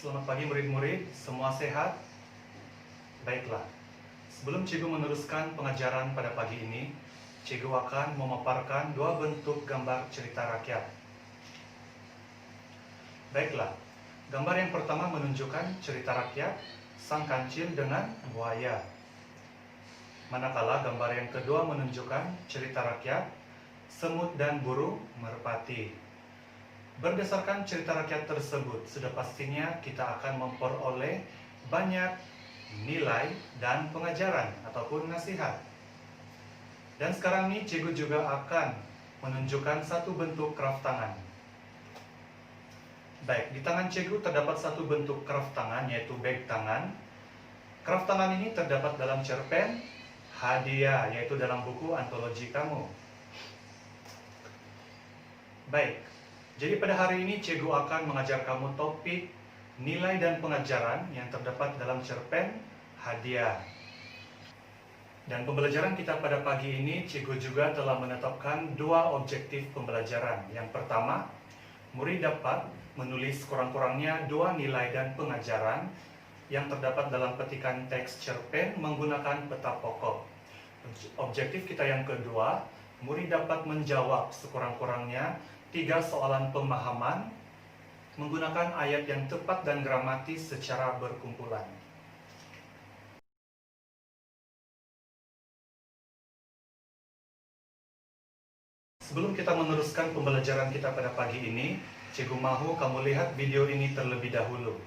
Selamat pagi murid-murid, semua sehat? Baiklah, sebelum Cikgu meneruskan pengajaran pada pagi ini, Cikgu akan memaparkan dua bentuk gambar cerita rakyat. Baiklah, gambar yang pertama menunjukkan cerita rakyat Sang Kancil dengan buaya. Manakala gambar yang kedua menunjukkan cerita rakyat Semut dan burung merpati. Berdasarkan cerita rakyat tersebut, sudah pastinya kita akan memperoleh banyak nilai dan pengajaran ataupun nasihat. Dan sekarang ini Cikgu juga akan menunjukkan satu bentuk kraft tangan. Baik, di tangan Cikgu terdapat satu bentuk kraft tangan, yaitu bag tangan. Kraft tangan ini terdapat dalam cerpen hadiah, yaitu dalam buku antologi kamu. Baik, jadi pada hari ini Cikgu akan mengajar kamu topik nilai dan pengajaran yang terdapat dalam cerpen hadiah. Dan pembelajaran kita pada pagi ini Cikgu juga telah menetapkan dua objektif pembelajaran. Yang pertama, murid dapat menulis kurang-kurangnya dua nilai dan pengajaran yang terdapat dalam petikan teks cerpen menggunakan peta pokok. Objektif kita yang kedua, murid dapat menjawab sekurang-kurangnya 3 soalan pemahaman menggunakan ayat yang tepat dan gramatis secara berkumpulan. Sebelum kita meneruskan pembelajaran kita pada pagi ini, Cikgu mahu kamu lihat video ini terlebih dahulu.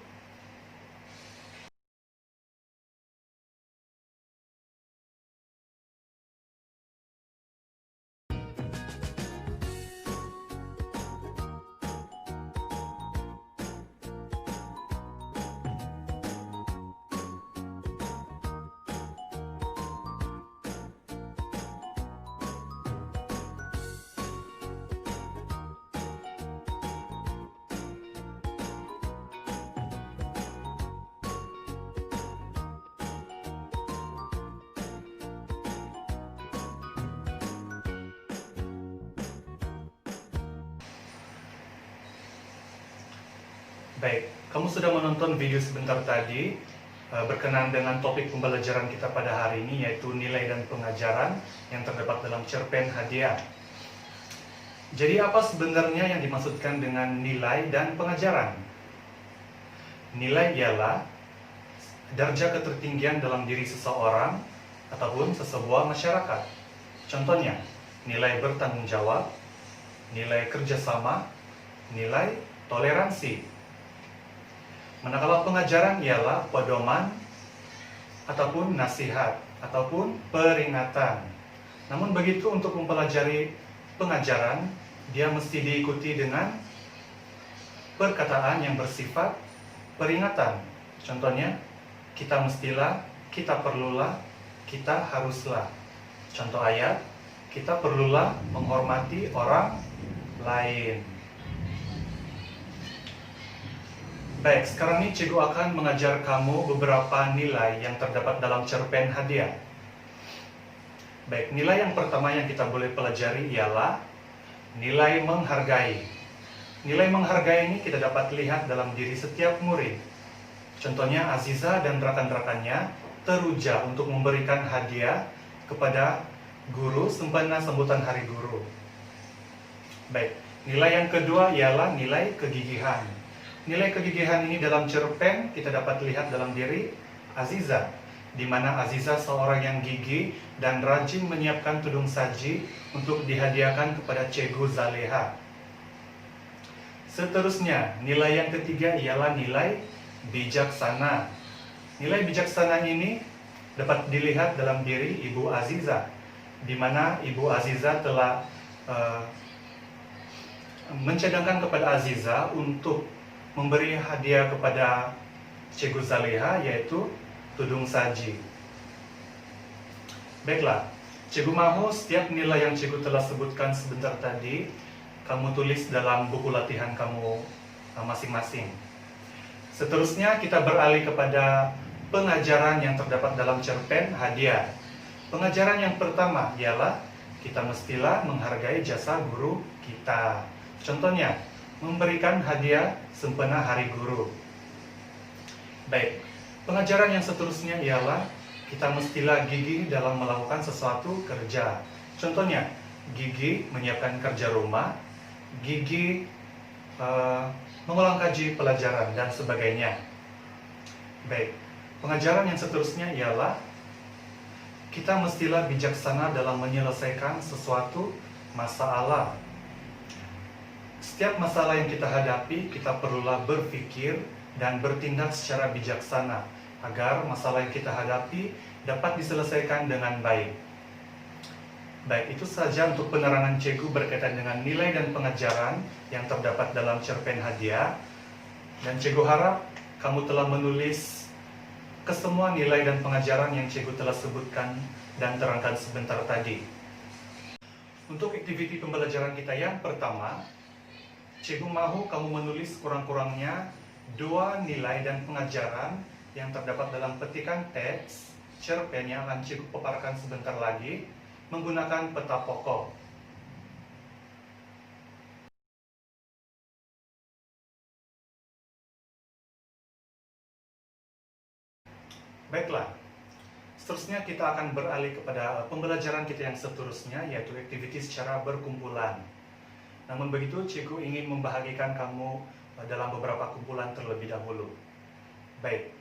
Baik, kamu sudah menonton video sebentar tadi berkenaan dengan topik pembelajaran kita pada hari ini, yaitu nilai dan pengajaran yang terdapat dalam cerpen hadiah. Jadi apa sebenarnya yang dimaksudkan dengan nilai dan pengajaran? Nilai ialah darjah ketertinggian dalam diri seseorang ataupun sesebuah masyarakat. Contohnya, nilai bertanggung jawab, nilai kerjasama, nilai toleransi. Manakala pengajaran ialah pedoman ataupun nasihat ataupun peringatan. Namun begitu untuk mempelajari pengajaran, dia mesti diikuti dengan perkataan yang bersifat peringatan. Contohnya, kita mestilah, kita perlulah, kita haruslah. Contoh ayat, kita perlulah menghormati orang lain. Baik, sekarang ini Cikgu akan mengajar kamu beberapa nilai yang terdapat dalam cerpen hadiah. Baik, nilai yang pertama yang kita boleh pelajari ialah nilai menghargai. Nilai menghargai ini kita dapat lihat dalam diri setiap murid. Contohnya, Aziza dan rekan-rekannya teruja untuk memberikan hadiah kepada guru sempena sambutan Hari Guru. Baik, nilai yang kedua ialah nilai kegigihan. Nilai kegigihan ini dalam cerpen kita dapat lihat dalam diri Aziza, di mana Aziza seorang yang gigih dan rajin menyiapkan tudung saji untuk dihadiahkan kepada Cikgu Zaleha. Seterusnya, nilai yang ketiga ialah nilai bijaksana. Nilai bijaksana ini dapat dilihat dalam diri Ibu Aziza, di mana Ibu Aziza telah mencadangkan kepada Aziza untuk memberi hadiah kepada Cikgu Zaleha, yaitu tudung saji. Baiklah, Cikgu mahu setiap nilai yang Cikgu telah sebutkan sebentar tadi kamu tulis dalam buku latihan kamu masing-masing. Seterusnya kita beralih kepada pengajaran yang terdapat dalam cerpen hadiah. Pengajaran yang pertama ialah kita mestilah menghargai jasa guru kita. Contohnya, memberikan hadiah sempena Hari Guru. Baik, pengajaran yang seterusnya ialah kita mestilah gigih dalam melakukan sesuatu kerja. Contohnya, gigih menyiapkan kerja rumah, gigih mengulang kaji pelajaran, dan sebagainya. Baik, pengajaran yang seterusnya ialah kita mestilah bijaksana dalam menyelesaikan sesuatu masalah. Setiap masalah yang kita hadapi, kita perlulah berpikir dan bertindak secara bijaksana agar masalah yang kita hadapi dapat diselesaikan dengan baik. Baik, itu saja untuk penerangan cikgu berkaitan dengan nilai dan pengajaran yang terdapat dalam cerpen hadiah. Dan cikgu harap kamu telah menulis kesemua nilai dan pengajaran yang cikgu telah sebutkan dan terangkan sebentar tadi. Untuk aktiviti pembelajaran kita yang pertama, cikgu mahu kamu menulis kurang-kurangnya 2 nilai dan pengajaran yang terdapat dalam petikan teks cerpen yang akan cikgu paparkan sebentar lagi menggunakan peta pokok. Baiklah, seterusnya kita akan beralih kepada pembelajaran kita yang seterusnya, yaitu aktiviti secara berkumpulan. Namun begitu, cikgu ingin membahagikan kamu dalam beberapa kumpulan terlebih dahulu. Baik,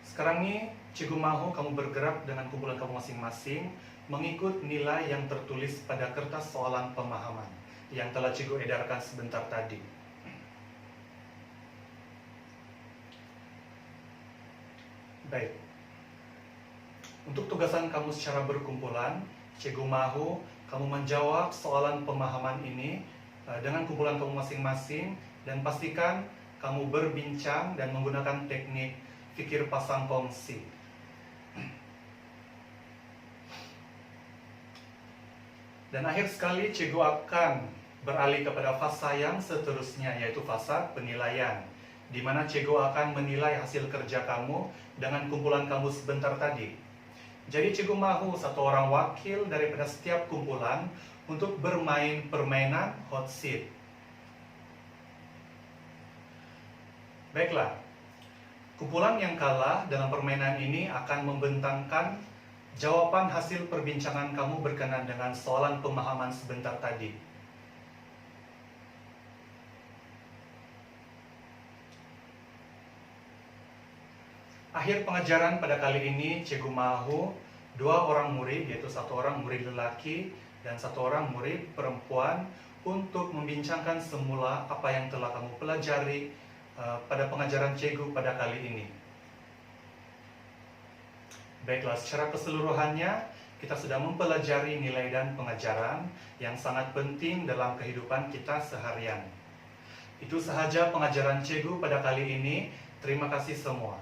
sekarang ini cikgu mahu kamu bergerak dengan kumpulan kamu masing-masing mengikut nilai yang tertulis pada kertas soalan pemahaman yang telah cikgu edarkan sebentar tadi. Baik, untuk tugasan kamu secara berkumpulan, cikgu mahu kamu menjawab soalan pemahaman ini dengan kumpulan kamu masing-masing, dan pastikan kamu berbincang dan menggunakan teknik pikir pasang kongsi. Dan akhir sekali, cikgu akan beralih kepada fasa yang seterusnya, yaitu fasa penilaian, di mana cikgu akan menilai hasil kerja kamu dengan kumpulan kamu sebentar tadi. Jadi cikgu mahu satu orang wakil daripada setiap kumpulan untuk bermain permainan hot seat. Baiklah, kumpulan yang kalah dalam permainan ini akan membentangkan jawaban hasil perbincangan kamu berkenaan dengan soalan pemahaman sebentar tadi. Akhir pengajaran pada kali ini, cikgu mahu 2 orang murid, yaitu 1 orang murid lelaki dan 1 orang murid perempuan, untuk membincangkan semula apa yang telah kamu pelajari pada pengajaran cikgu pada kali ini. Baiklah, secara keseluruhannya kita sudah mempelajari nilai dan pengajaran yang sangat penting dalam kehidupan kita seharian. Itu sahaja pengajaran cikgu pada kali ini. Terima kasih semua.